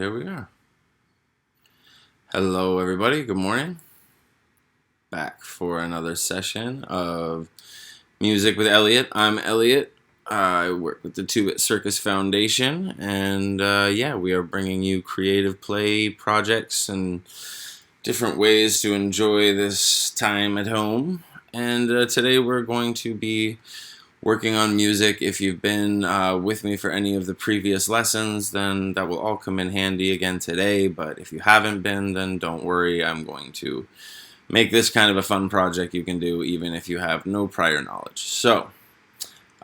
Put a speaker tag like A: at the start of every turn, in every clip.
A: Here we are. Hello, everybody. Good morning. Back for another session of Music with Elliot. I'm Elliot. I work with the Two-Bit Circus Foundation, and yeah, we are bringing you creative play projects and different ways to enjoy this time at home. And today we're going to be working on music. If you've been with me for any of the previous lessons, then that will all come in handy again today. But if you haven't been, then don't worry. I'm going to make this kind of a fun project you can do even if you have no prior knowledge. So,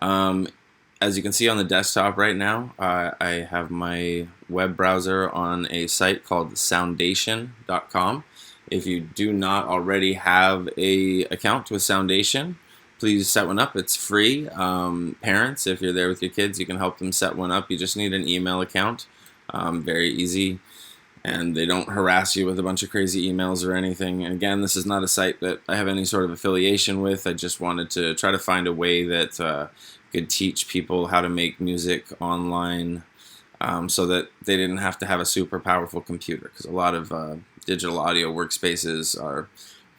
A: as you can see on the desktop right now, I have my web browser on a site called soundation.com. If you do not already have a account with Soundation, please set one up. It's free. Parents, if you're there with your kids, you can help them set one up. You just need an email account. Very easy. And they don't harass you with a bunch of crazy emails or anything. And again, this is not a site that I have any sort of affiliation with. I just wanted to try to find a way that could teach people how to make music online so that they didn't have to have a super powerful computer. Because a lot of digital audio workspaces are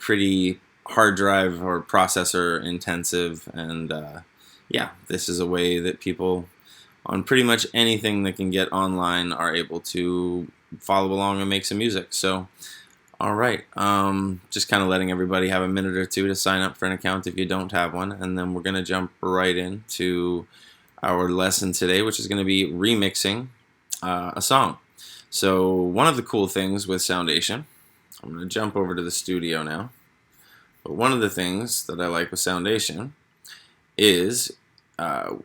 A: pretty hard drive or processor intensive. And yeah, this is a way that people on pretty much anything that can get online are able to follow along and make some music. So, all right, just kind of letting everybody have a minute or two to sign up for an account if you don't have one, and then we're going to jump right into our lesson today, which is going to be remixing a song. So one of the cool things with Soundation, I'm going to jump over to the studio now, but one of the things that I like with Soundation is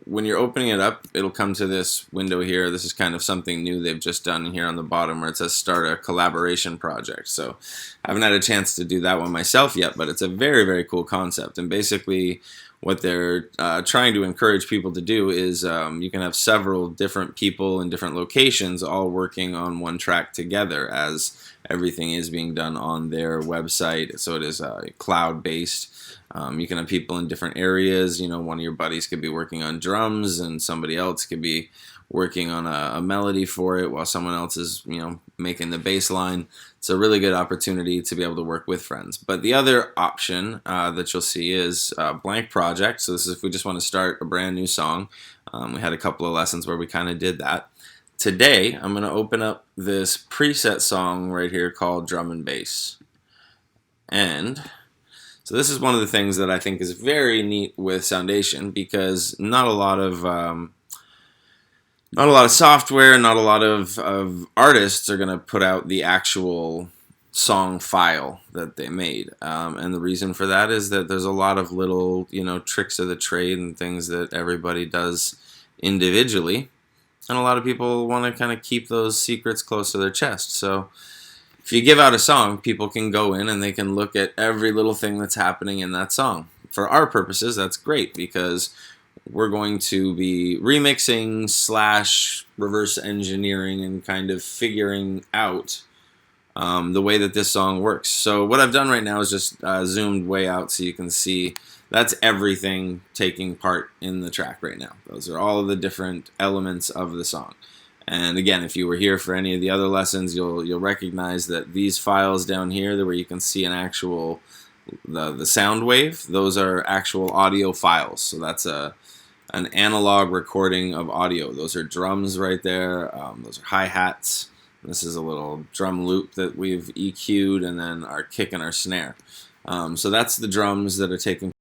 A: when you're opening it up, it'll come to this window here. This is kind of something new they've just done here on the bottom where it says start a collaboration project. So I haven't had a chance to do that one myself yet, but it's a very, very cool concept. And basically what they're trying to encourage people to do is you can have several different people in different locations all working on one track together as everything is being done on their website. So it is cloud-based. You can have people in different areas. You know, one of your buddies could be working on drums and somebody else could be working on a melody for it while someone else is, you know, making the bass line. It's a really good opportunity to be able to work with friends. But the other option that you'll see is blank project. So this is if we just want to start a brand new song. We had a couple of lessons where we kind of did that. Today, I'm going to open up this preset song right here called Drum and Bass. And so this is one of the things that I think is very neat with Soundation because not a lot of software, not a lot of artists are going to put out the actual song file that they made. And the reason for that is that there's a lot of little, you know, tricks of the trade and things that everybody does individually. And a lot of people want to kind of keep those secrets close to their chest. So if you give out a song, people can go in and they can look at every little thing that's happening in that song. For our purposes, that's great because we're going to be remixing / reverse engineering and kind of figuring out the way that this song works. So what I've done right now is just zoomed way out so you can see that's everything taking part in the track right now. Those are all of the different elements of the song. And again, if you were here for any of the other lessons, you'll recognize that these files down here, where you can see an actual the sound wave, those are actual audio files. So that's an analog recording of audio. Those are drums right there. Those are hi-hats. This is a little drum loop that we've EQ'd, and then our kick and our snare. So that's the drums that are taking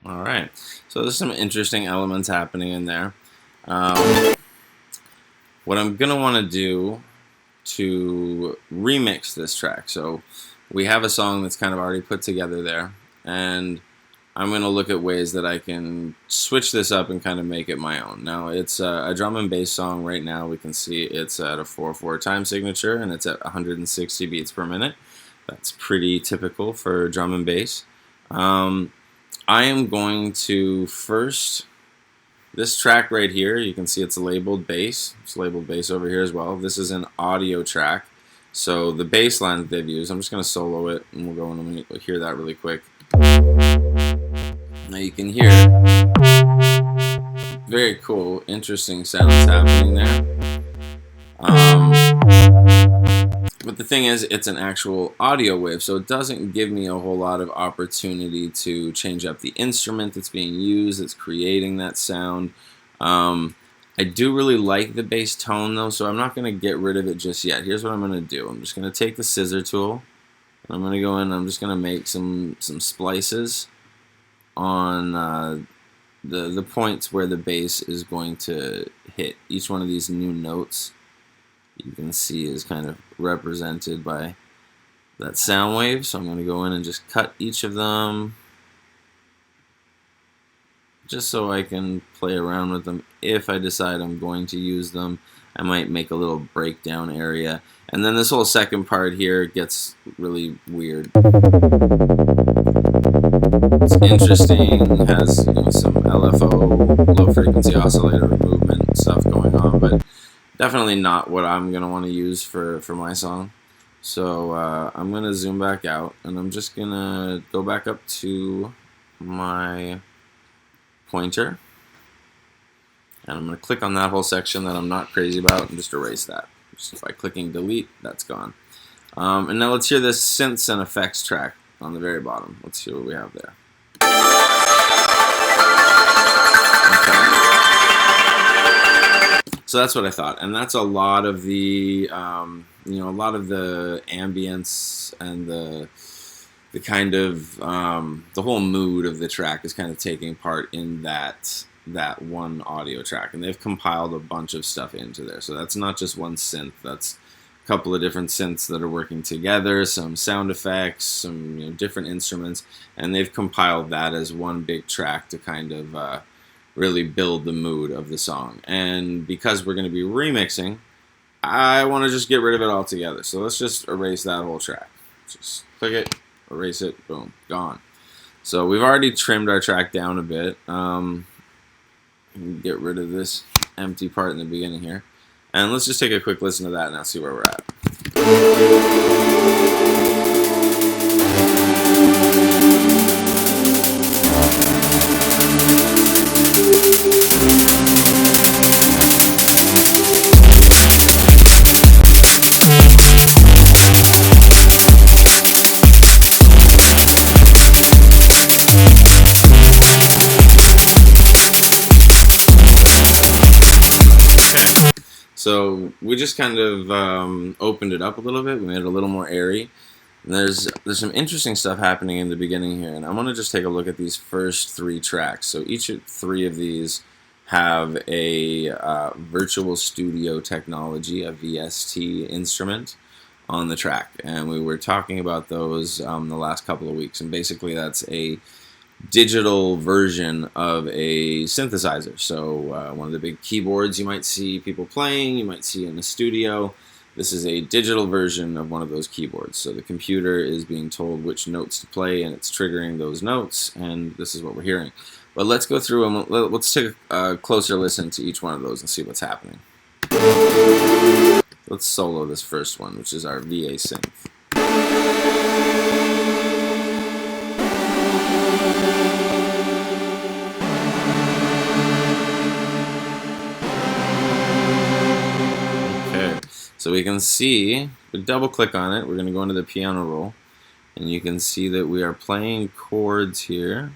A: All right, so there's some interesting elements happening in there. Um, what I'm gonna want to do to remix this track, so we have a song that's kind of already put together there, and I'm gonna look at ways that I can switch this up and kind of make it my own. Now it's a drum and bass song right now. We can see it's at a 4/4 time signature and it's at 160 beats per minute. That's pretty typical for drum and bass. I am going to first, this track right here, you can see it's labeled bass. It's labeled bass over here as well. This is an audio track. So the bass line that they've used, I'm just going to solo it and we'll go and we'll hear that really quick. Now you can hear very cool, interesting sounds happening there. But the thing is, it's an actual audio wave, so it doesn't give me a whole lot of opportunity to change up the instrument that's being used, that's creating that sound. I do really like the bass tone though, so I'm not going to get rid of it just yet. Here's what I'm going to do. I'm just going to take the scissor tool, and I'm going to go in and I'm just going to make some splices on the points where the bass is going to hit. Each one of these new notes you can see is kind of represented by that sound wave. So I'm going to go in and just cut each of them just so I can play around with them. If I decide I'm going to use them, I might make a little breakdown area. And then this whole second part here gets really weird. It's interesting, has some LFO, low frequency oscillator movement stuff going on, but definitely not what I'm going to want to use for my song. So I'm going to zoom back out, and I'm just going to go back up to my pointer, and I'm going to click on that whole section that I'm not crazy about and just erase that. Just by clicking delete, that's gone. And now let's hear this synths and effects track on the very bottom. Let's see what we have there. So that's what I thought, and that's a lot of the, a lot of the ambience and the kind of the whole mood of the track is kind of taking part in that one audio track, and they've compiled a bunch of stuff into there. So that's not just one synth; that's a couple of different synths that are working together, some sound effects, some different instruments, and they've compiled that as one big track to kind of really build the mood of the song. And because we're going to be remixing, I want to just get rid of it altogether. So let's just erase that whole track. Just click it, erase it, boom, gone. So we've already trimmed our track down a bit. Get rid of this empty part in the beginning here. And let's just take a quick listen to that and now see where we're at. So we just kind of opened it up a little bit. We made it a little more airy. And there's some interesting stuff happening in the beginning here, and I want to just take a look at these first three tracks. So each of three of these have a virtual studio technology, a VST instrument on the track, and we were talking about those the last couple of weeks. And basically, that's a digital version of a synthesizer. So one of the big keyboards you might see people playing, you might see in the studio. This is a digital version of one of those keyboards. So the computer is being told which notes to play, and it's triggering those notes, and this is what we're hearing. But let's go through and let's take a closer listen to each one of those and see what's happening. Let's solo this first one, which is our VA synth. So we can see, we double click on it, we're going to go into the piano roll, and you can see that we are playing chords here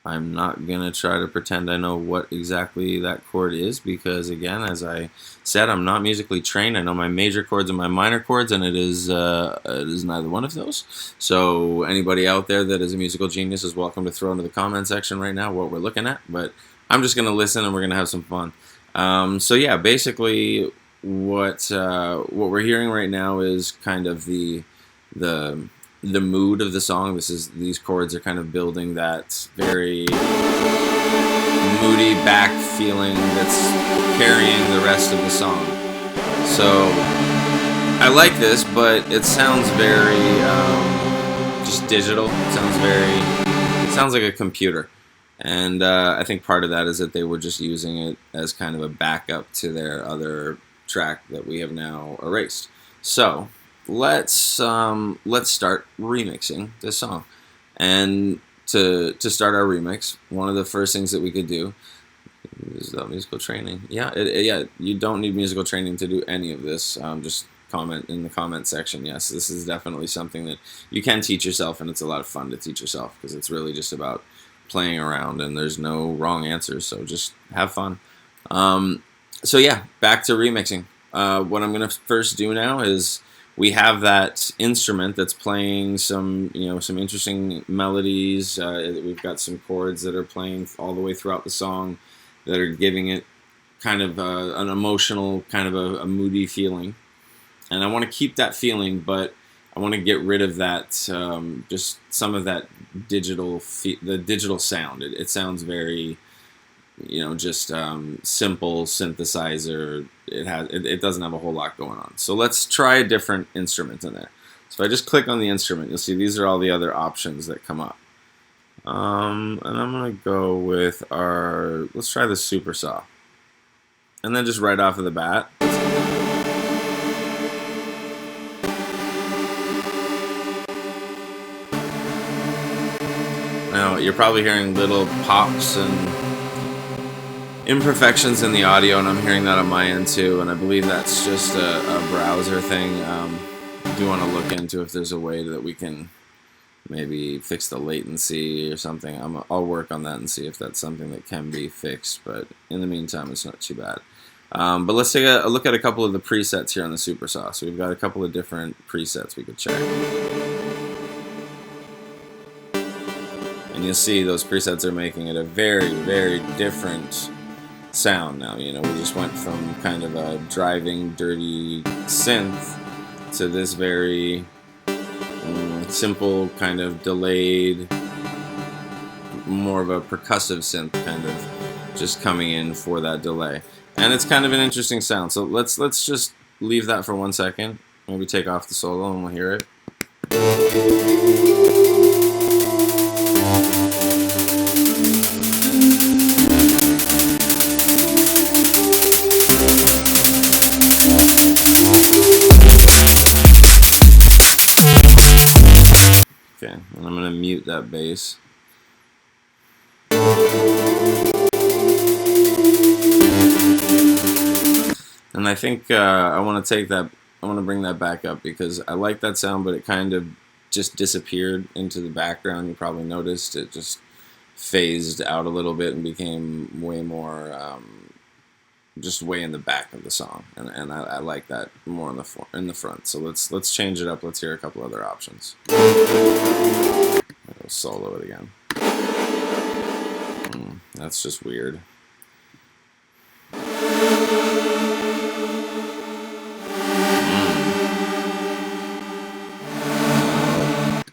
A: I'm not going to try to pretend I know what exactly that chord is because, again, as I said, I'm not musically trained. I know my major chords and my minor chords, and it is neither one of those. So anybody out there that is a musical genius is welcome to throw into the comment section right now what we're looking at. But I'm just going to listen, and we're going to have some fun. So yeah, basically what we're hearing right now is kind of the mood of the song. These chords are kind of building that very moody back feeling that's carrying the rest of the song. So I like this, but it sounds very just digital. It sounds like a computer. And I think part of that is that they were just using it as kind of a backup to their other track that we have now erased. So let's start remixing this song. And to start our remix, one of the first things that we could do is musical training. Yeah, yeah, you don't need musical training to do any of this. Just comment in the comment section. Yes, this is definitely something that you can teach yourself, and it's a lot of fun to teach yourself because it's really just about playing around, and there's no wrong answers, so just have fun. So yeah, back to remixing. What I'm gonna first do now is we have that instrument that's playing some interesting melodies. We've got some chords that are playing all the way throughout the song that are giving it kind of an emotional, kind of a moody feeling. And I want to keep that feeling, but I want to get rid of that, just some of that digital sound. It sounds very, just simple synthesizer. It doesn't have a whole lot going on. So let's try a different instrument in there. So if I just click on the instrument, you'll see these are all the other options that come up. And I'm gonna go with let's try the super saw. And then just right off of the bat. Now, you're probably hearing little pops and imperfections in the audio, and I'm hearing that on my end too, and I believe that's just a browser thing. I do want to look into if there's a way that we can maybe fix the latency or something. I'll work on that and see if that's something that can be fixed, but in the meantime, it's not too bad. But let's take a look at a couple of the presets here on the Supersaw. So we've got a couple of different presets we could check. And you'll see those presets are making it a very, very different sound now. We just went from kind of a driving, dirty synth to this very simple, kind of delayed, more of a percussive synth, kind of just coming in for that delay. And it's kind of an interesting sound. So let's just leave that for 1 second. Maybe take off the solo and we'll hear it. Okay, and I'm going to mute that bass. And I think I want to bring that back up because I like that sound, but it kind of just disappeared into the background. You probably noticed it just phased out a little bit and became way more, just way in the back of the song. And I like that more in the front. So let's change it up. Let's hear a couple other options. I'll solo it again. That's just weird.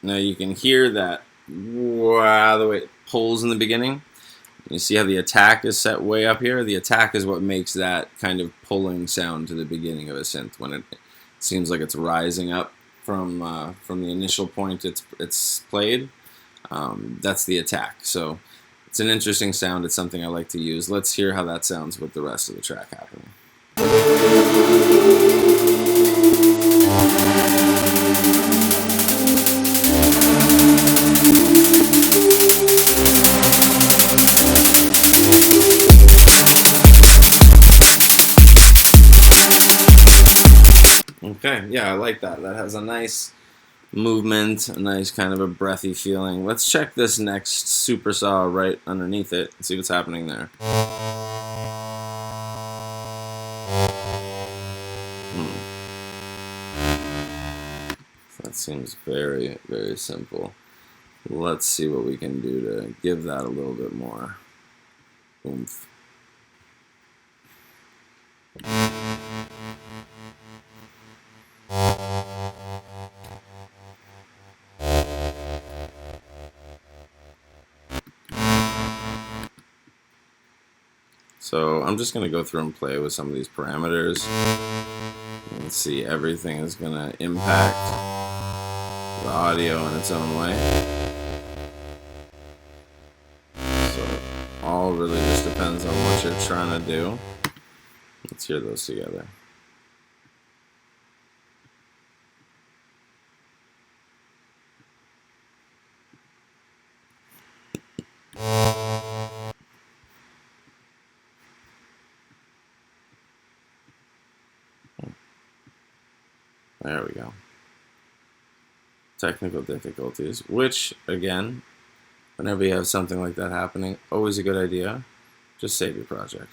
A: Now you can hear that, wow, the way it pulls in the beginning. You see how the attack is set way up here? The attack is what makes that kind of pulling sound to the beginning of a synth when it seems like it's rising up from the initial point it's played. That's the attack. So it's an interesting sound. It's something I like to use. Let's hear how that sounds with the rest of the track happening. Okay, yeah, I like that. That has a nice movement, a nice kind of a breathy feeling. Let's check this next supersaw right underneath it and see what's happening there. That seems very, very simple. Let's see what we can do to give that a little bit more oomph. So I'm just going to go through and play with some of these parameters and see everything is going to impact the audio in its own way. So it all really just depends on what you're trying to do. Let's hear those together. There we go. Technical difficulties, which, again, whenever you have something like that happening, always a good idea. Just save your project.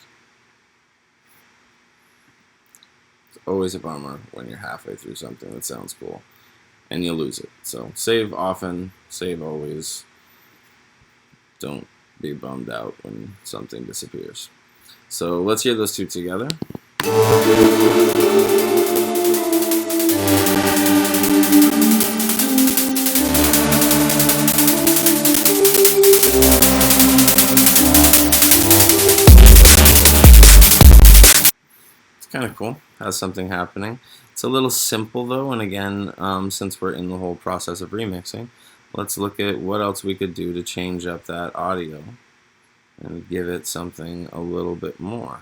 A: It's always a bummer when you're halfway through something that sounds cool and you lose it. So save often, save always. Don't be bummed out when something disappears. So let's hear those two together. Kind of cool, has something happening. It's a little simple though, and again, since we're in the whole process of remixing, let's look at what else we could do to change up that audio and give it something a little bit more.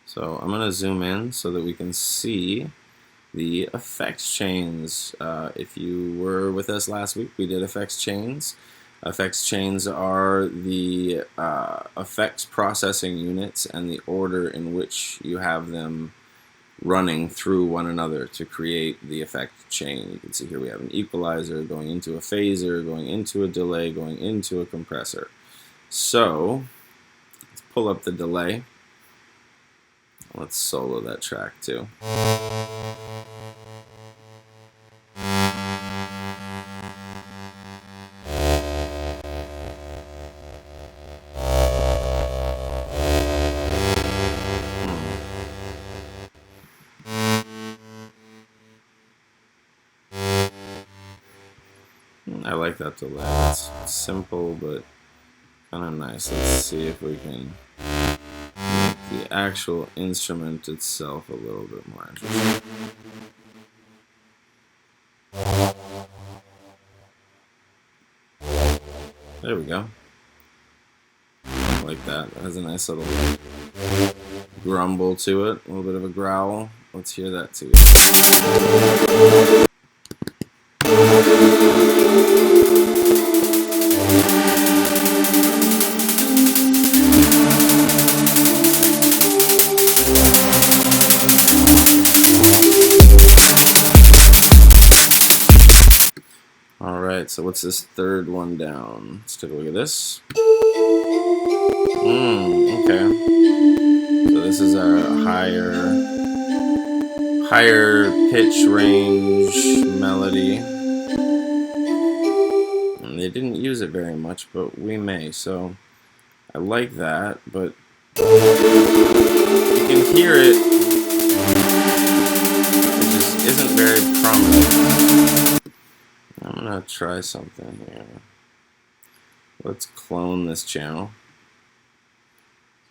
A: So I'm going to zoom in so that we can see the effects chains. If you were with us last week, we did effects chains. Effects chains are the effects processing units and the order in which you have them running through one another to create the effect chain. You can see here we have an equalizer going into a phaser, going into a delay, going into a compressor. So let's pull up the delay. Let's solo that track too. I like that delay. It's simple but kind of nice. Let's see if we can make the actual instrument itself a little bit more interesting. There we go. Like that. That has a nice little grumble to it, a little bit of a growl. Let's hear that too. Alright, so what's this third one down? Let's take a look at this. Okay. So this is our higher pitch range melody. And they didn't use it very much, but we may. So I like that, but you can hear it. It just isn't very prominent. I'm gonna try something here. Let's clone this channel.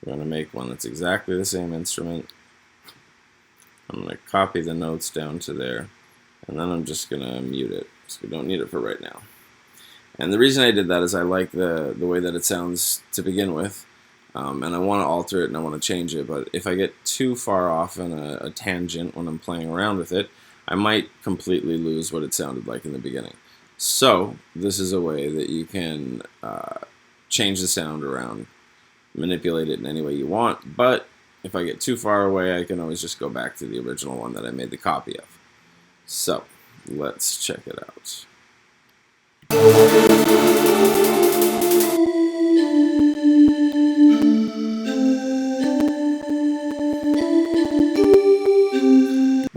A: We're going to make one that's exactly the same instrument. I'm going to copy the notes down to there, and then I'm just going to mute it, so we don't need it for right now. And the reason I did that is I like the way that it sounds to begin with, and I want to alter it and I want to change it, but if I get too far off in a tangent when I'm playing around with it, I might completely lose what it sounded like in the beginning. So this is a way that you can change the sound around, manipulate it in any way you want, but if I get too far away, I can always just go back to the original one that I made the copy of. So let's check it out.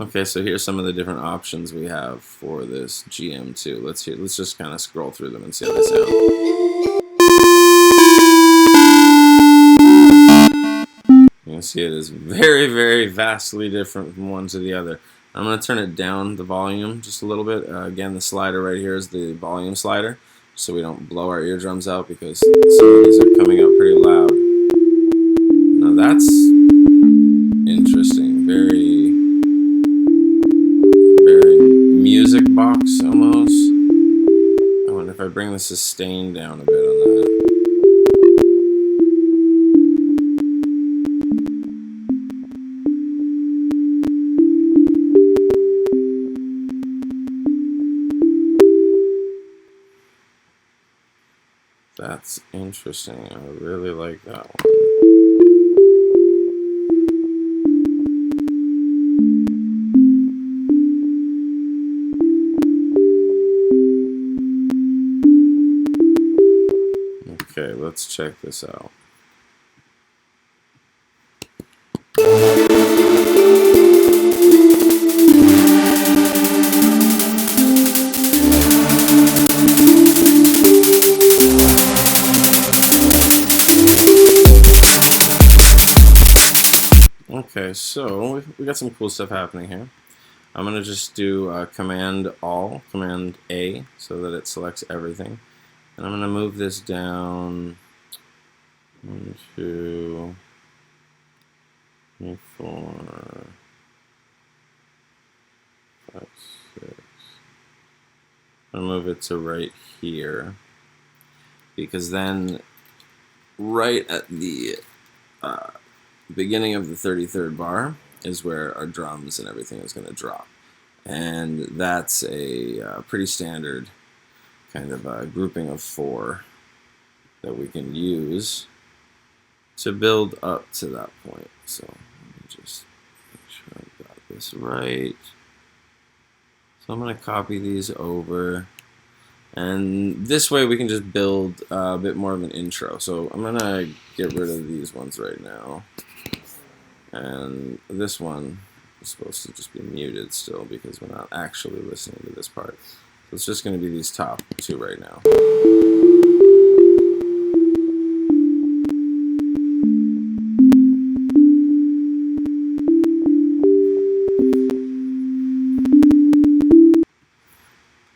A: Okay, so here's some of the different options we have for this GM2. Let's just kind of scroll through them and see how they sound. You can see it is very, very vastly different from one to the other. I'm going to turn it down, the volume, just a little bit. Again, the slider right here is the volume slider, so we don't blow our eardrums out because some of these are coming out pretty loud. Now that's interesting. Very music box almost. I wonder if I bring the sustain down a bit on that. That's interesting. I really like that one. Okay, let's check this out. Okay, so we got some cool stuff happening here. I'm going to just do Command A, so that it selects everything. And I'm going to move this down 1, 2, 3, 4, 5, 6. I'm going to move it to right here, because then right at the beginning of the 33rd bar is where our drums and everything is going to drop. And that's a pretty standard kind of grouping of 4 that we can use to build up to that point. So let me just make sure I've got this right. So I'm going to copy these over, and this way we can just build a bit more of an intro. So I'm going to get rid of these ones right now, and this one is supposed to just be muted still because we're not actually listening to this part. So it's just going to be these top 2 right now.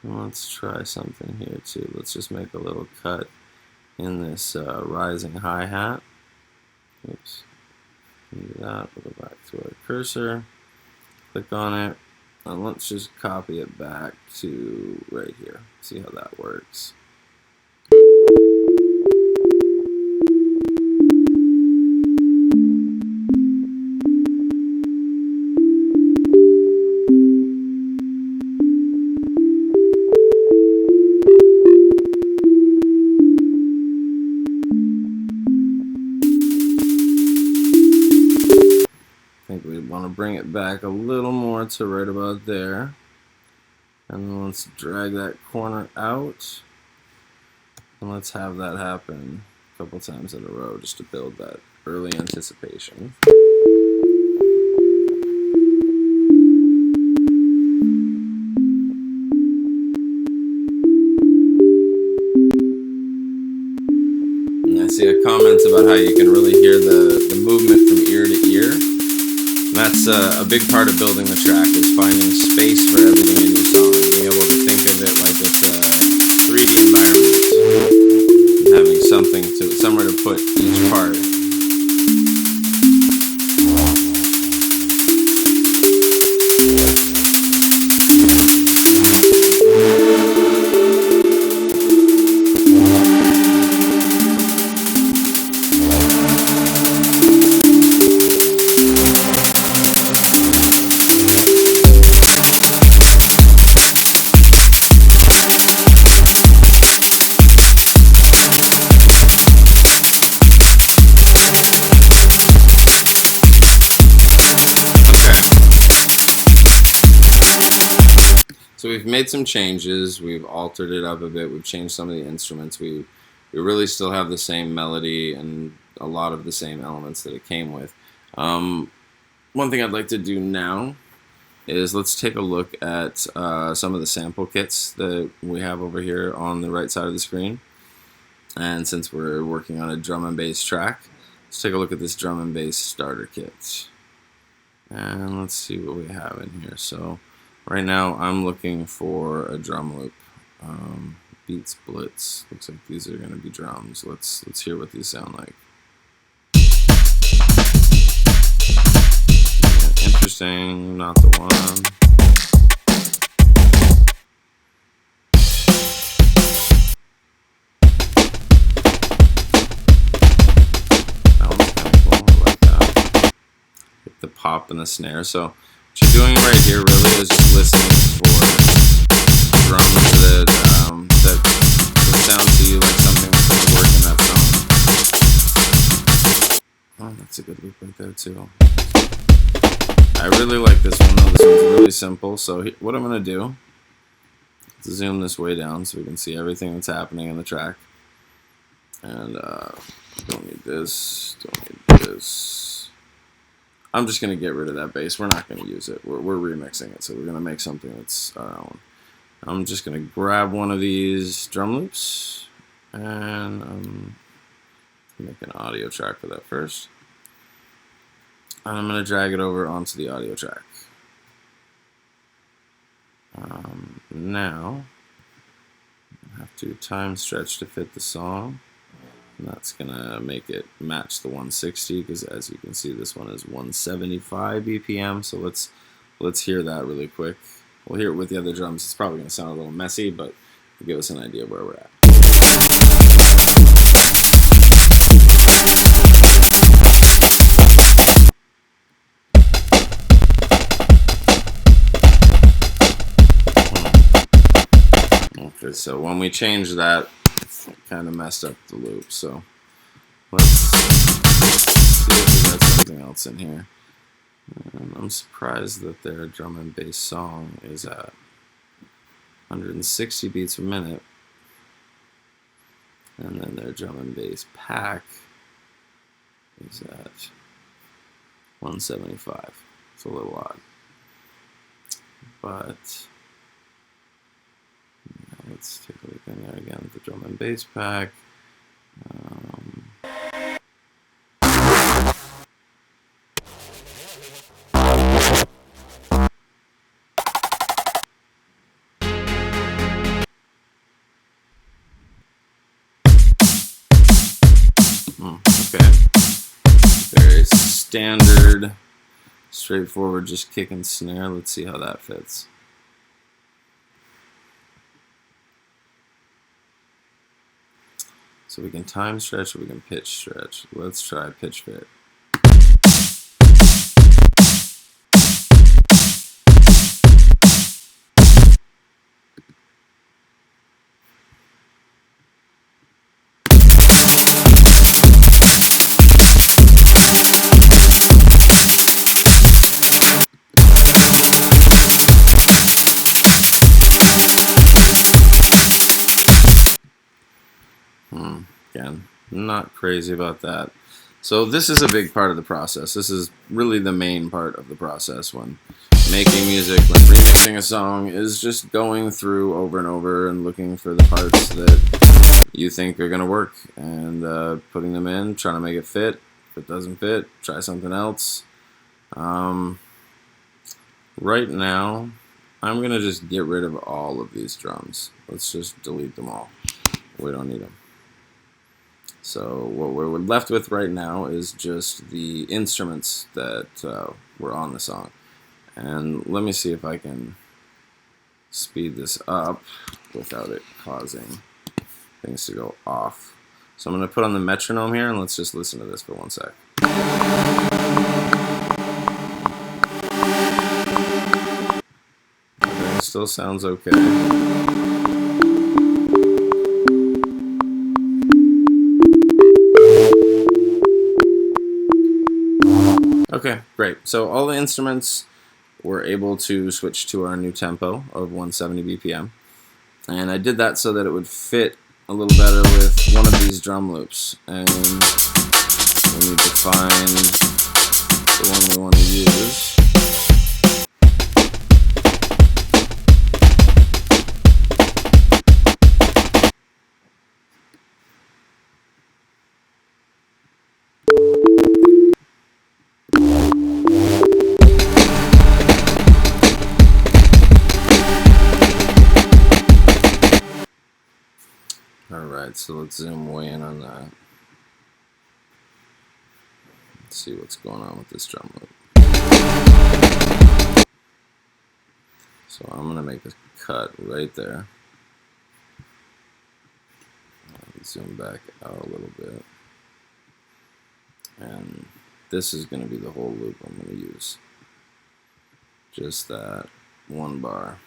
A: Let's try something here too. Let's just make a little cut in this rising hi-hat. Oops. Do that. We'll go back to our cursor. Click on it. And let's just copy it back to right here. See how that works. I think we want to bring it back a little more to right about there. And then let's drag that corner out. And let's have that happen a couple times in a row just to build that early anticipation. And I see a comment about how you can really hear the movement from ear to ear. And that's a big part of building the track, is finding space for everything in your song, being able to think of it like it's a 3D environment, and having somewhere to put each part. So we've made some changes. We've altered it up a bit. We've changed some of the instruments. We really still have the same melody and a lot of the same elements that it came with. One thing I'd like to do now is let's take a look at some of the sample kits that we have over here on the right side of the screen. And since we're working on a drum and bass track, let's take a look at this drum and bass starter kit. And let's see what we have in here. So right now I'm looking for a drum loop. Beat splits. Looks like these are going to be drums. Let's hear what these sound like. Yeah, interesting. Not the one. That one's kind of cool. I like that. Hit the pop and the snare. So what you're doing right here really is just listening for drums that sound to you like something that's going to work in that song. Oh, that's a good loop right there too. I really like this one though. This one's really simple. So what I'm going to do is zoom this way down so we can see everything that's happening in the track. And don't need this, don't need this. I'm just going to get rid of that bass. We're not going to use it. We're remixing it, so we're going to make something that's our own. I'm just going to grab one of these drum loops and make an audio track for that first. And I'm going to drag it over onto the audio track. Now, I have to time stretch to fit the song. And that's going to make it match the 160 because as you can see this one is 175 BPM. So let's hear that really quick. We'll hear it with the other drums. It's probably going to sound a little messy, but it'll give us an idea of where we're at. Okay, so when we changed that, it kind of messed up the loop. So let's see if we got something else in here. I'm surprised that their drum and bass song is at 160 beats per minute, and then their drum and bass pack is at 175. It's a little odd, but yeah, let's take a look in there again at the drum and bass pack. Okay, very standard, straightforward, just kick and snare. Let's see how that fits. So we can time stretch or we can pitch stretch. Let's try pitch fit. Again, not crazy about that. So this is a big part of the process. This is really the main part of the process when making music, when remixing a song, is just going through over and over and looking for the parts that you think are going to work and putting them in, trying to make it fit. If it doesn't fit, try something else. Right now, I'm going to just get rid of all of these drums. Let's just delete them all. We don't need them. So what we're left with right now is just the instruments that were on the song. And let me see if I can speed this up without it causing things to go off. So I'm going to put on the metronome here and let's just listen to this for 1 sec. Okay, still sounds okay. Okay, great. So all the instruments we're able to switch to our new tempo of 170 BPM. And I did that so that it would fit a little better with one of these drum loops. And we need to find the one we want to use. Alright, so let's zoom way in on that. Let's see what's going on with this drum loop. So I'm going to make a cut right there. Zoom back out a little bit. And this is going to be the whole loop I'm going to use. Just that one bar.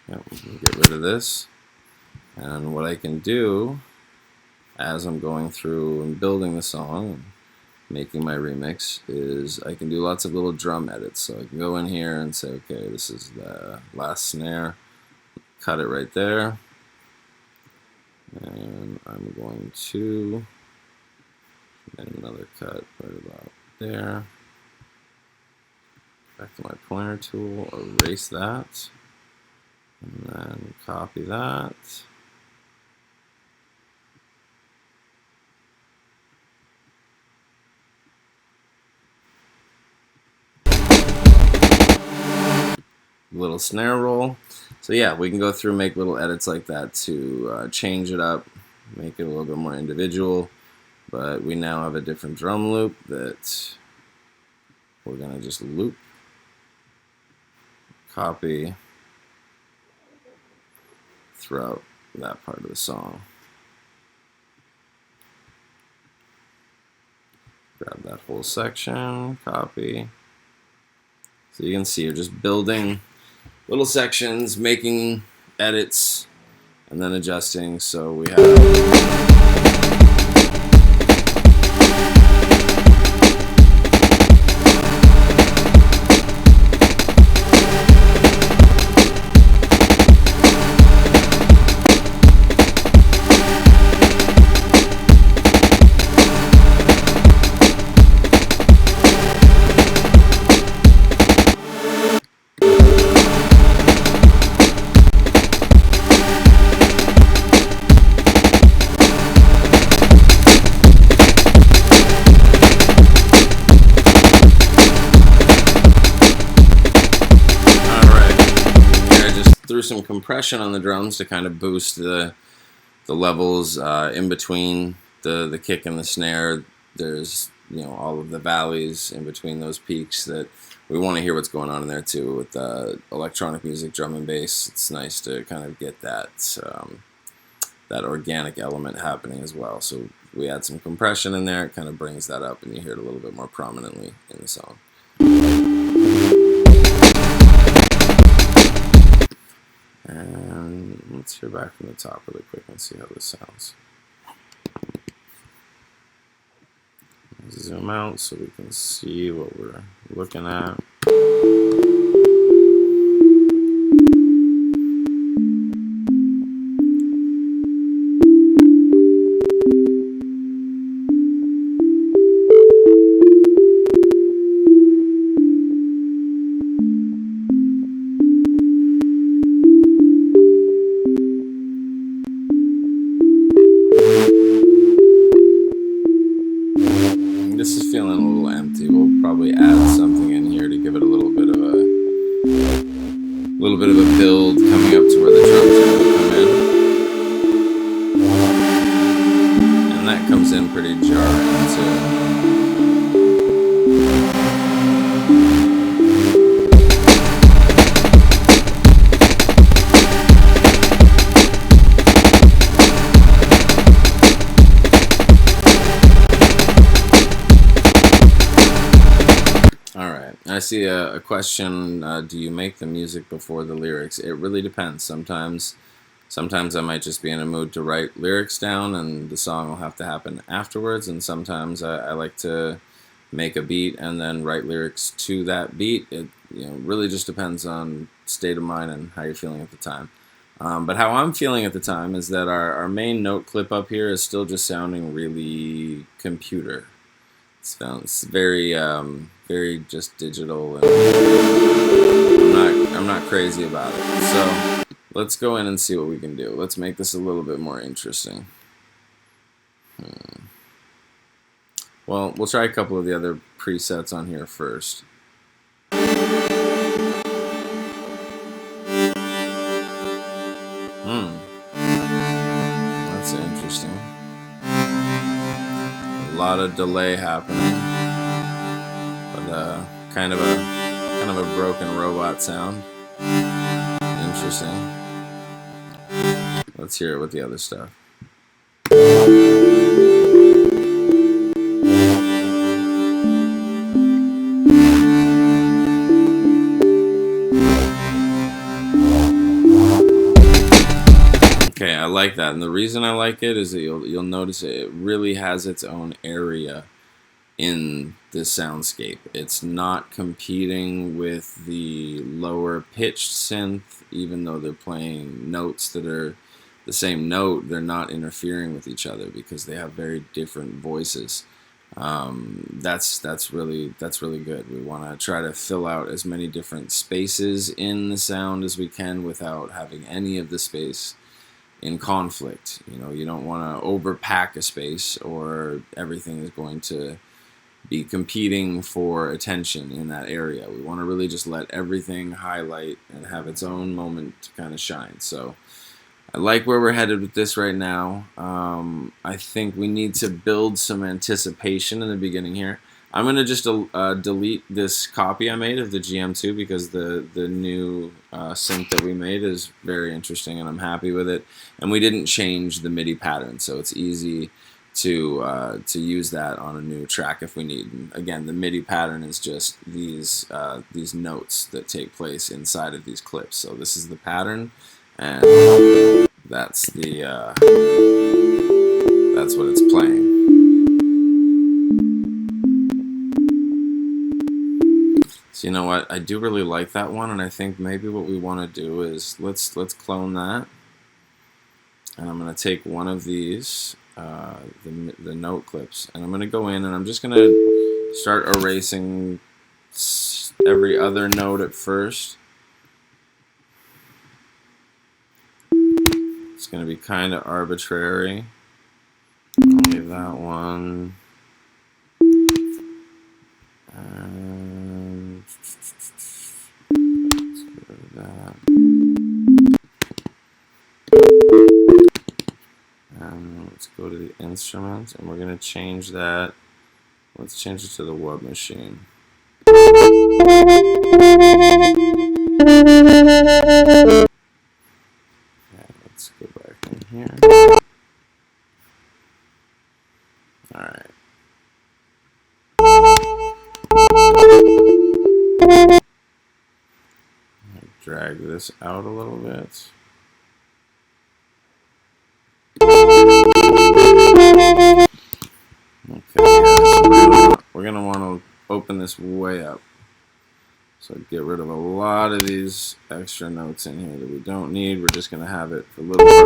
A: Yep, get rid of this. And what I can do as I'm going through and building the song and making my remix is I can do lots of little drum edits. So I can go in here and say, okay, this is the last snare, cut it right there, and I'm going to make another cut right about there. Back to my pointer tool, erase that, and then copy that. Little snare roll. So yeah, we can go through and make little edits like that to change it up, make it a little bit more individual. But we now have a different drum loop that we're going to just loop, copy throughout that part of the song. Grab that whole section, copy. So you can see you're just building little sections, making edits, and then adjusting. So we have some compression on the drums to kind of boost the levels in between the kick and the snare. There's, you know, all of the valleys in between those peaks that we want to hear what's going on in there too. With electronic music, drum and bass, it's nice to kind of get that that organic element happening as well. So we add some compression in there, it kind of brings that up and you hear it a little bit more prominently in the song. And let's hear back from the top really quick and see how this sounds. Zoom out so we can see what we're looking at. This is feeling a little empty. We'll probably add something in here to give it a little bit of a build coming up to where the drums are going to come in. And that comes in pretty jarring too. I see a question, do you make the music before the lyrics? It really depends. Sometimes Sometimes I might just be in a mood to write lyrics down, and the song will have to happen afterwards. And sometimes I like to make a beat and then write lyrics to that beat. It really just depends on state of mind and how you're feeling at the time. But how I'm feeling at the time is that our main note clip up here is still just sounding really computer. It sounds very just digital, and I'm not crazy about it. So let's go in and see what we can do. Let's make this a little bit more interesting. Well, we'll try a couple of the other presets on here first. That's interesting. A lot of delay happening, but kind of a broken robot sound. Interesting. Let's hear it with the other stuff. Okay, I like that, and the reason I like it is that you'll notice it really has its own area in this soundscape. It's not competing with the lower pitched synth, even though they're playing notes that are the same note. They're not interfering with each other because they have very different voices. That's really good. We want to try to fill out as many different spaces in the sound as we can without having any of the space in conflict. You don't want to overpack a space, or everything is going to be competing for attention in that area. We want to really just let everything highlight and have its own moment to kind of shine. So I like where we're headed with this right now. I think we need to build some anticipation in the beginning here. I'm going to just delete this copy I made of the GM2 because the new sync that we made is very interesting and I'm happy with it. And we didn't change the MIDI pattern, so it's easy to use that on a new track if we need. And again, the MIDI pattern is just these notes that take place inside of these clips. So this is the pattern, and that's what it's playing. So you know what? I do really like that one, and I think maybe what we want to do is let's clone that, and I'm going to take one of these, the note clips, and I'm going to go in and I'm just going to start erasing every other note at first. It's going to be kind of arbitrary. I'll leave that one. And let's get rid of that. And let's go to the instrument, and we're going to change that. Let's change it to the wub machine. Okay, let's go back in here. Alright. Drag this out a little bit. Okay, so we're gonna want to open this way up. So get rid of a lot of these extra notes in here that we don't need. We're just gonna have it for little parts.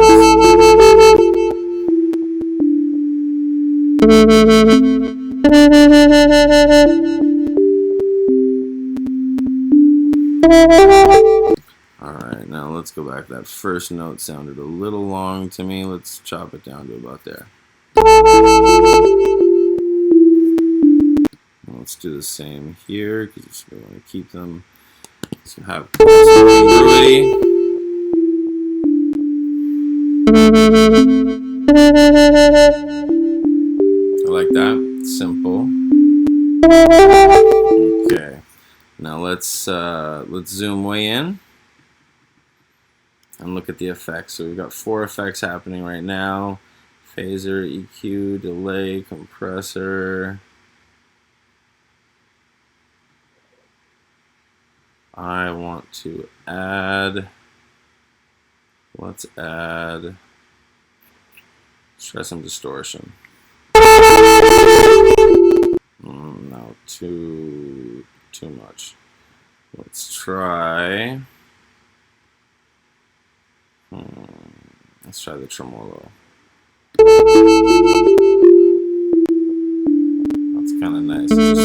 A: Alright, now let's go back. That first note sounded a little long to me. Let's chop it down to about there. Let's do the same here because we want to keep them to have congruity. I like that. Simple. Okay. Now let's zoom way in and look at the effects. So we've got 4 effects happening right now: phaser, EQ, delay, compressor. I want to add Let's try some distortion. No, too much. Let's try. Let's try the tremolo. That's kind of nice. Just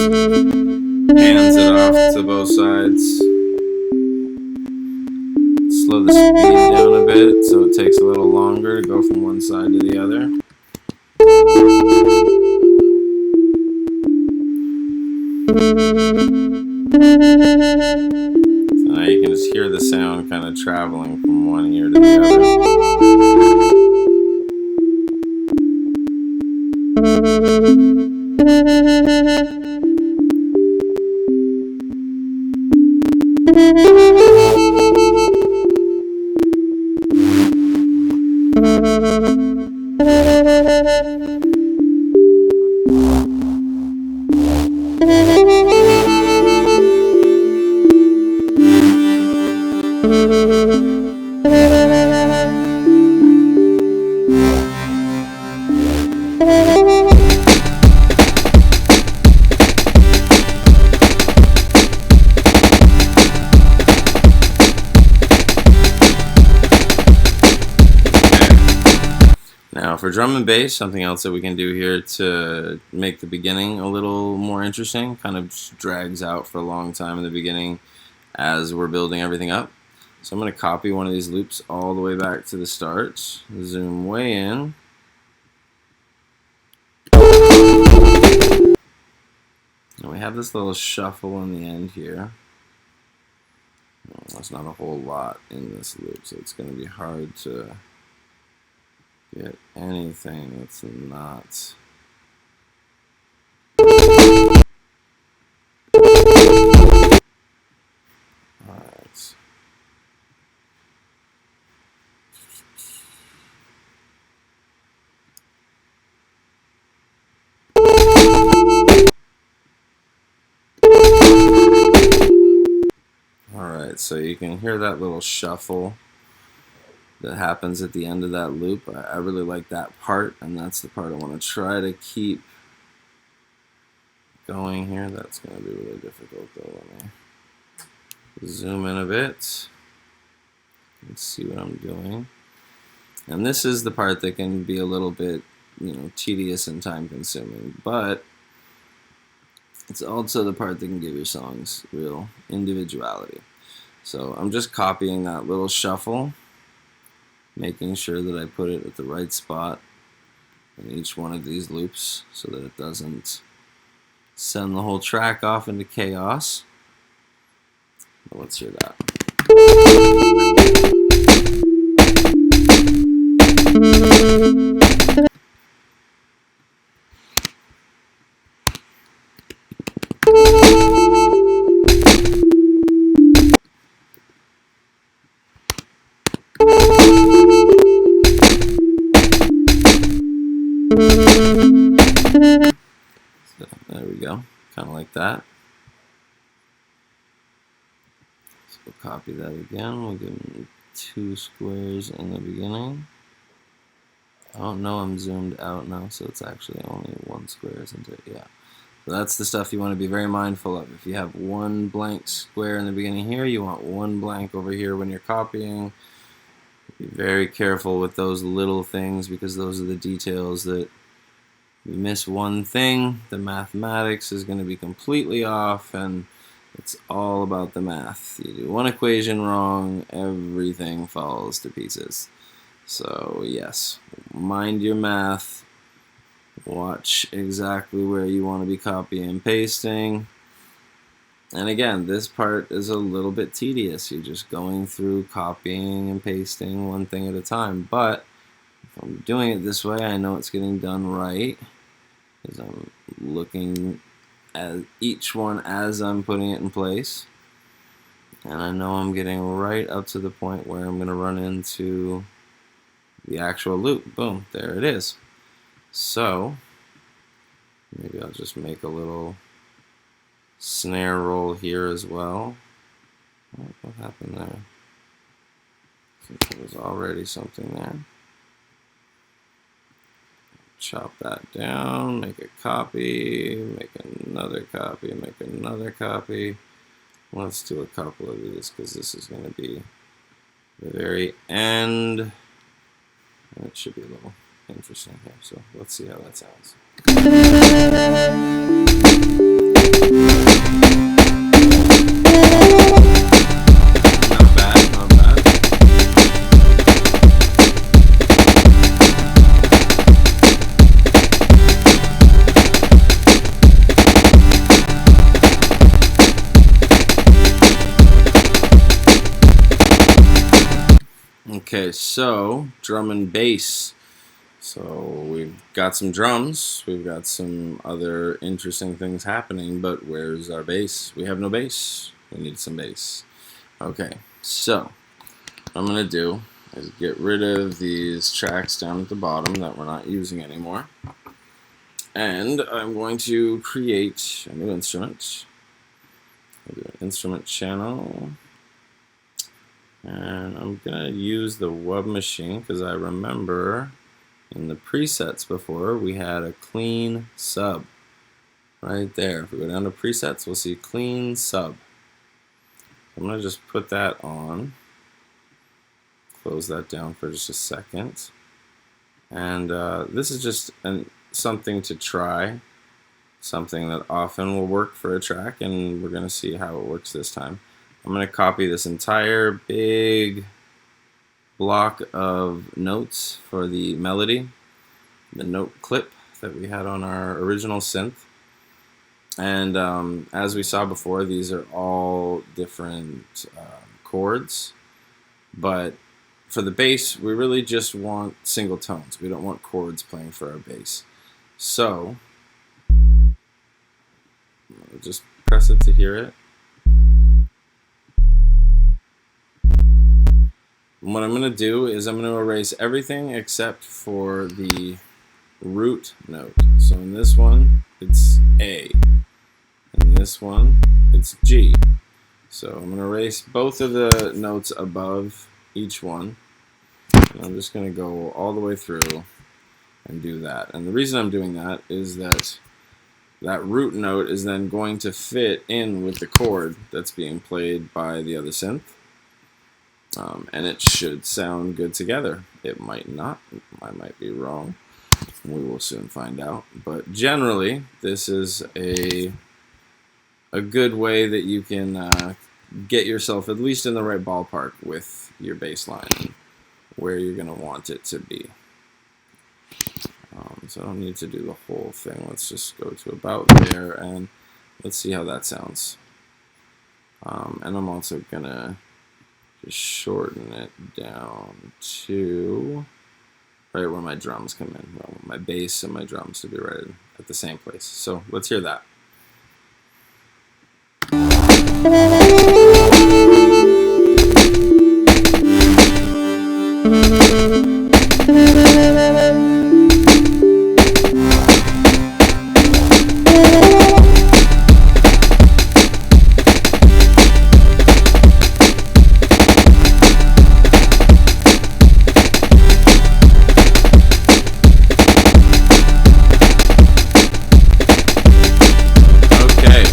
A: hands it off to both sides. Slow the speed down a bit so it takes a little longer to go from one side to the other. So now you can just hear the sound kind of traveling from one ear to the Now for drum and bass, something else that we can do here to make the beginning a little more interesting, kind of just drags out for a long time in the beginning as we're building everything up. So I'm going to copy one of these loops all the way back to the start, zoom way in. And we have this little shuffle in the end here. There's not a whole lot in this loop, so it's going to be hard to get anything that's not. Alright. Alright, so you can hear that little shuffle that happens at the end of that loop. I really like that part, and that's the part I want to try to keep going here. That's going to be really difficult though. Let me zoom in a bit and see what I'm doing. And this is the part that can be a little bit, tedious and time consuming, but it's also the part that can give your songs real individuality. So I'm just copying that little shuffle, making sure that I put it at the right spot in each one of these loops so that it doesn't send the whole track off into chaos. But let's hear that. So there we go, kind of like that. So we'll copy that again. We'll give them 2 squares in the beginning. Oh no, I'm zoomed out now, so it's actually only 1 square, isn't it? Yeah. So that's the stuff you want to be very mindful of. If you have 1 blank square in the beginning here, you want 1 blank over here when you're copying. Be very careful with those little things, because those are the details that you miss one thing, the mathematics is going to be completely off, and it's all about the math. You do one equation wrong, everything falls to pieces. So yes, mind your math, watch exactly where you want to be copying and pasting. And again, this part is a little bit tedious. You're just going through copying and pasting one thing at a time, but if I'm doing it this way, I know it's getting done right, because I'm looking at each one as I'm putting it in place, and I know I'm getting right up to the point where I'm going to run into the actual loop. Boom, there it is. So maybe I'll just make a little snare roll here as well. What happened there? There was already something there. Chop that down, make a copy, make another copy, make another copy. Let's do a couple of these because this is going to be the very end. And it should be a little interesting here. So let's see how that sounds. Not bad, not bad. Okay, so drum and bass. So we've got some drums, we've got some other interesting things happening, but where's our bass? We have no bass. We need some bass. Okay, so what I'm going to do is get rid of these tracks down at the bottom that we're not using anymore. And I'm going to create a new instrument. I'll do an instrument channel. And I'm going to use the Web Machine because I remember in the presets before we had a clean sub right there. If we go down to presets, we'll see clean sub. I'm going to just put that on. Close that down for just a second. And this is just something to try. Something that often will work for a track, and we're going to see how it works this time. I'm going to copy this entire big block of notes for the melody, the note clip that we had on our original synth. And as we saw before, these are all different chords. But for the bass, we really just want single tones. We don't want chords playing for our bass. So just press it to hear it. And what I'm going to do is I'm going to erase everything except for the root note. So in this one, it's A. In this one, it's G. So I'm going to erase both of the notes above each one. And I'm just going to go all the way through and do that. And the reason I'm doing that is that that root note is then going to fit in with the chord that's being played by the other synth. And it should sound good together. It might not. I might be wrong. We will soon find out. But generally, this is a good way that you can get yourself at least in the right ballpark with your bass line and where you're going to want it to be. So I don't need to do the whole thing. Let's just go to about there and let's see how that sounds. And I'm also going to just shorten it down to right where my drums come in. I want my bass and my drums to be right at the same place. So let's hear that.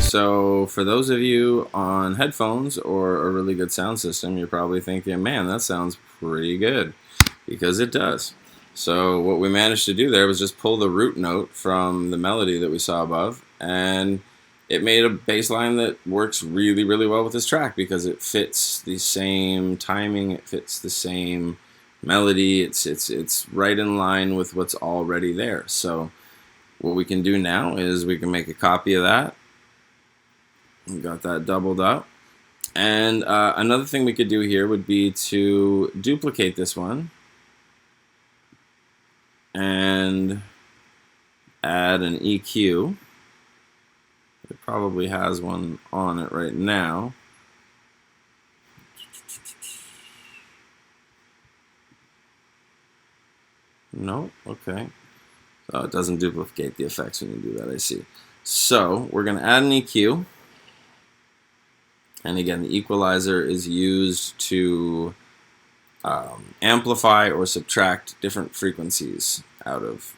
A: So for those of you on headphones or a really good sound system, you're probably thinking, man, that sounds pretty good, because it does. So what we managed to do there was just pull the root note from the melody that we saw above, and it made a bass line that works really, really well with this track because it fits the same timing, it fits the same melody, it's right in line with what's already there. So what we can do now is we can make a copy of that. We got that doubled up. And another thing we could do here would be to duplicate this one and add an EQ. It probably has one on it right now. No? Okay. So it doesn't duplicate the effects when you do that, I see. So we're going to add an EQ. And again, the equalizer is used to amplify or subtract different frequencies out of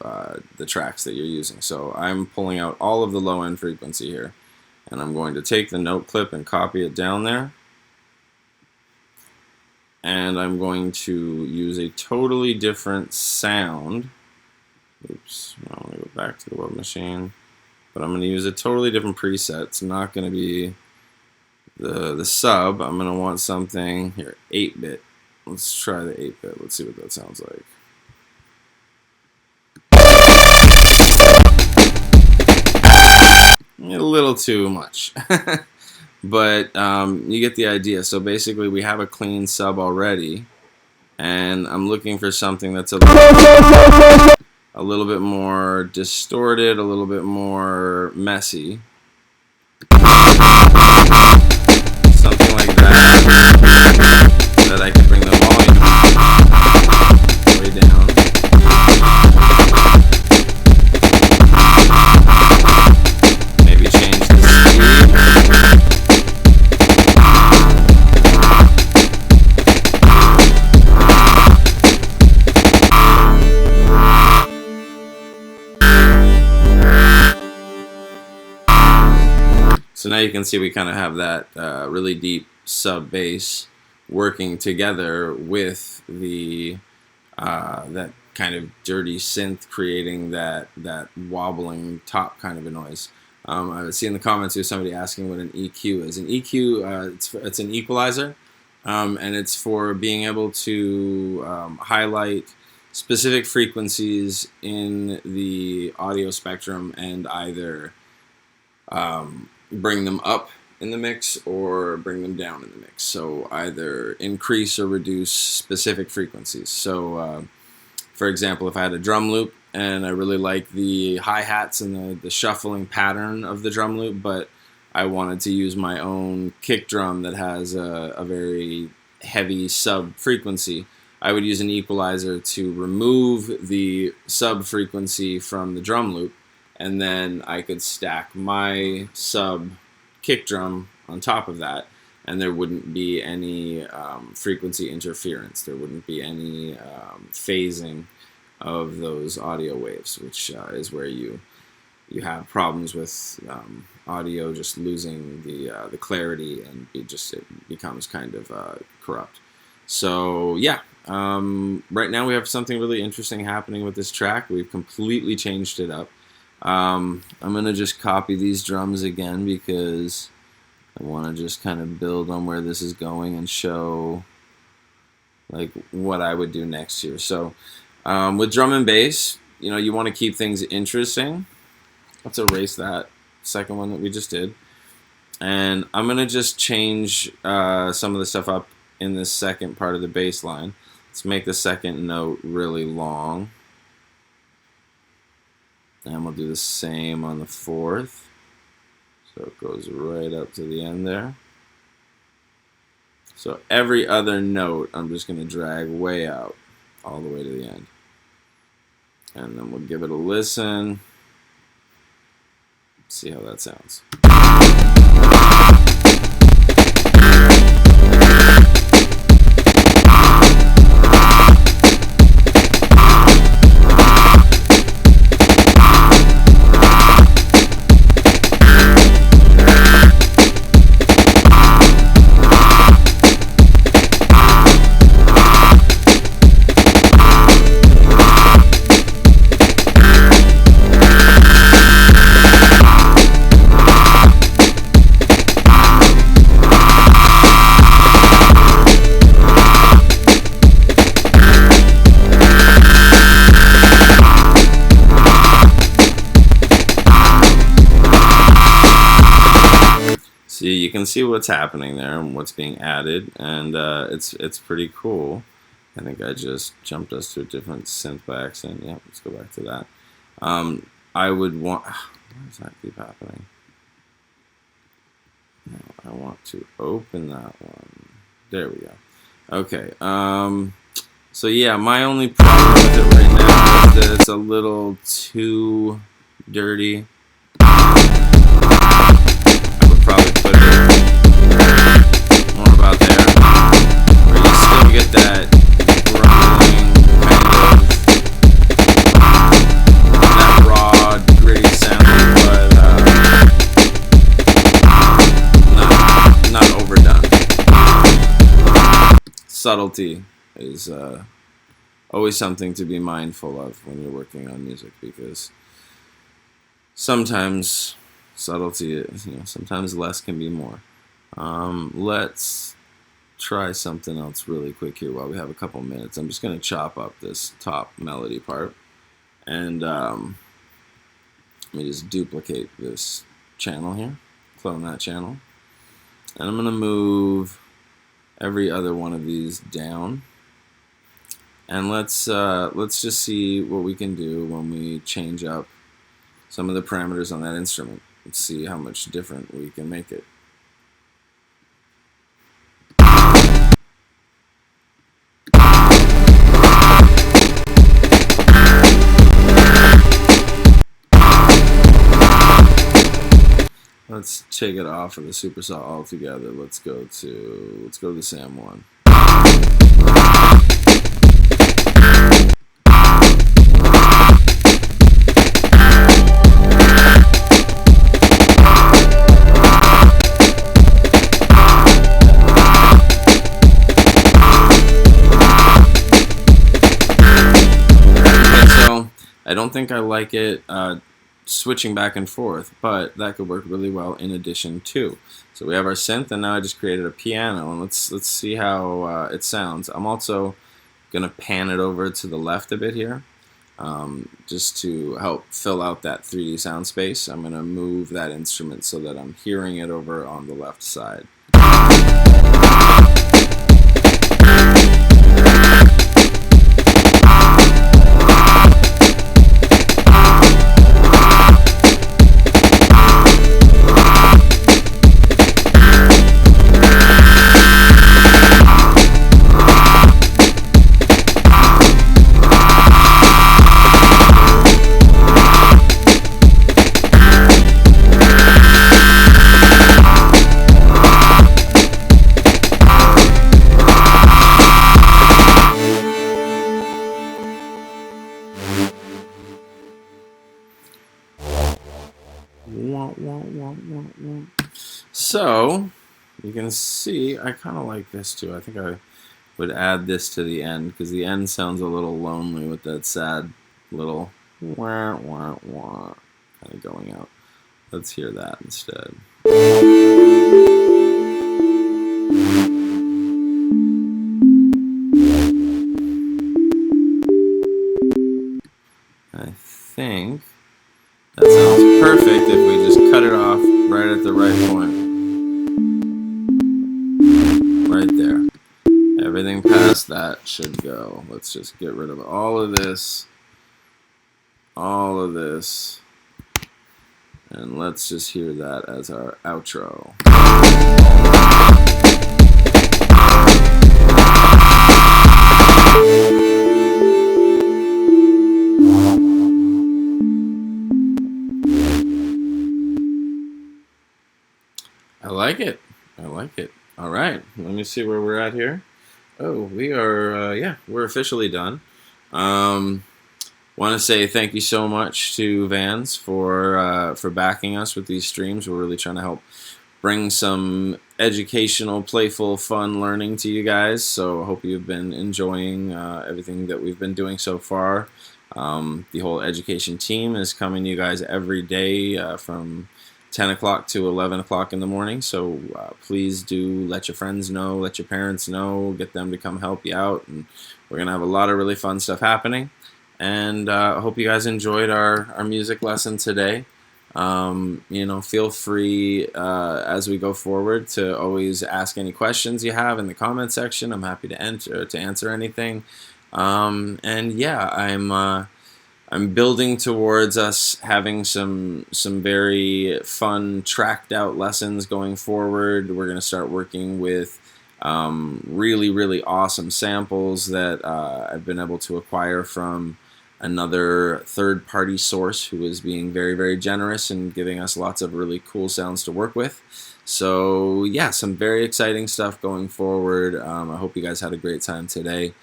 A: the tracks that you're using. So I'm pulling out all of the low end frequency here, and I'm going to take the note clip and copy it down there, and I'm going to use a totally different sound. Oops, I want to go back to the web machine, but I'm going to use a totally different preset. It's not going to be the sub. I'm going to want something here, 8-bit. Let's try the 8-bit. Let's see what that sounds like. A little too much. But you get the idea. So basically we have a clean sub already, and I'm looking for something that's a little bit more distorted, a little bit more messy. Something like that, so that I can bring the volume way down. Maybe change the speed. So now you can see we kind of have that really deep sub bass working together with the that kind of dirty synth, creating that wobbling top kind of a noise. I see in the comments here somebody asking what an EQ is. An EQ, it's an equalizer, and it's for being able to highlight specific frequencies in the audio spectrum and either bring them up in the mix or bring them down in the mix. So either increase or reduce specific frequencies. So for example, if I had a drum loop and I really like the hi-hats and the shuffling pattern of the drum loop, but I wanted to use my own kick drum that has a very heavy sub frequency, I would use an equalizer to remove the sub frequency from the drum loop, and then I could stack my sub kick drum on top of that, and there wouldn't be any frequency interference. There wouldn't be any phasing of those audio waves, which is where you have problems with audio just losing the clarity, and it becomes kind of corrupt. So yeah, right now we have something really interesting happening with this track. We've completely changed it up. I'm going to just copy these drums again because I want to just kind of build on where this is going and show like what I would do next year. So with drum and bass, you want to keep things interesting. Let's erase that second one that we just did. And I'm going to just change some of the stuff up in this second part of the bass line. Let's make the second note really long. And we'll do the same on the fourth. So it goes right up to the end there. So every other note I'm just going to drag way out all the way to the end. And then we'll give it a listen. See how that sounds. See, you can see what's happening there and what's being added, and it's pretty cool. I think I just jumped us to a different synth by accident. Yeah, let's go back to that. I would want. Why does that keep happening? No, I want to open that one. There we go. Okay. So yeah, my only problem with it right now is that it's a little too dirty. Probably put it more about there, where you still get that subtlety is always something to be mindful of when you're working on music, because sometimes subtlety, sometimes less can be more. Let's try something else really quick here while we have a couple minutes. I'm just going to chop up this top melody part, and let me just duplicate this channel here, clone that channel, and I'm going to move every other one of these down, and let's just see what we can do when we change up some of the parameters on that instrument. Let's see how much different we can make it. Let's take it off of the supersaw altogether. Let's go to the Sam 1. I don't think I like it switching back and forth, but that could work really well in addition to. So we have our synth, and now I just created a piano, and let's see how it sounds. I'm also gonna pan it over to the left a bit here, just to help fill out that 3D sound space. I'm gonna move that instrument so that I'm hearing it over on the left side. So you can see I kind of like this too. I think I would add this to the end, because the end sounds a little lonely with that sad little wah wah wah kind of going out. Let's hear that instead. I think that sounds perfect if we just cut it off right at the right point. Right there. Everything past that should go. Let's just get rid of all of this, and let's just hear that as our outro. I like it. I like it. All right, let me see where we're at here. Oh, we are, yeah, we're officially done. Want to say thank you so much to Vans for backing us with these streams. We're really trying to help bring some educational, playful, fun learning to you guys. So I hope you've been enjoying everything that we've been doing so far. The whole education team is coming to you guys every day from 10 o'clock to 11 o'clock in the morning, so please do let your friends know, let your parents know, get them to come help you out, and we're going to have a lot of really fun stuff happening. And I hope you guys enjoyed our music lesson today. Feel free as we go forward to always ask any questions you have in the comment section. I'm happy to answer anything. And yeah, I'm building towards us having some very fun tracked out lessons going forward. We're going to start working with really awesome samples that I've been able to acquire from another third-party source who is being very generous and giving us lots of really cool sounds to work with. So yeah, some very exciting stuff going forward. I hope you guys had a great time today.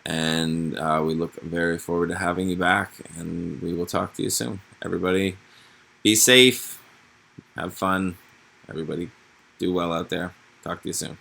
A: And we look very forward to having you back, and we will talk to you soon. Everybody, be safe, have fun. Everybody, do well out there. Talk to you soon.